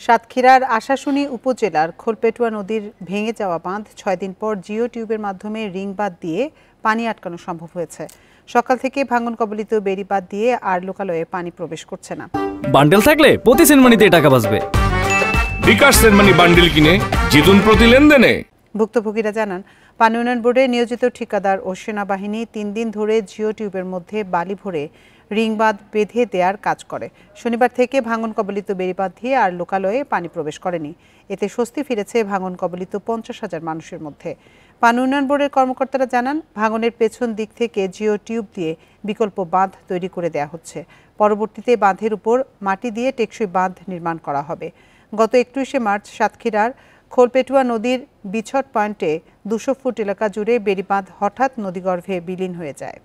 সাতক্ষীরার আশাশুনি উপজেলার খোলপেটুয়া নদীর ভেঙে যাওয়া বাঁধ ৬ দিন পর জিও টিউবের মাধ্যমে রিং বাঁধ দিয়ে পানি আটকানো সম্ভব হয়েছে। সকাল থেকে ভাঙন কবলিত বেড়িবাঁধ দিয়ে আর লোকালয়ে পানি প্রবেশ করছে না। বান্ডেল থাকলে প্রতি সেনমানিতে টাকা বাঁচবে। বিকাশ সেনমানি বান্ডেল কিনে জিতুন প্রতি লেনদেনে। ভুক্তভোগীরা জানান, পানি উন্নয়ন বোর্ডে নিয়োজিত ঠিকাদার ও সেনাবাহিনী ৩ দিন ধরে জিও টিউবের মধ্যে বালি ভরে রিং বাঁধ বেঁধে দেওয়ার কাজ করে। শনিবার থেকে ভাঙন কবলিত বেড়িবাঁধ দিয়ে আর লোকালয়ে পানি প্রবেশ করেনি। এতে স্বস্তি ফিরেছে ভাঙন কবলিত ৫০,০০০ মানুষের মধ্যে। পানি উন্নয়ন বোর্ডের কর্মকর্তারা জানান, ভাঙনের পেছন দিক থেকে জিও টিউব দিয়ে বিকল্প বাঁধ তৈরি করে দেওয়া হচ্ছে। পরবর্তীতে বাঁধের উপর মাটি দিয়ে টেকসই বাঁধ নির্মাণ করা হবে। গত ২১শে মার্চ সাতক্ষীরার খোলপেটুয়া নদীর বিছট পয়েন্টে ২০০ ফুট এলাকা জুড়ে বেড়িবাঁধ হঠাৎ নদীগর্ভে বিলীন হয়ে যায়।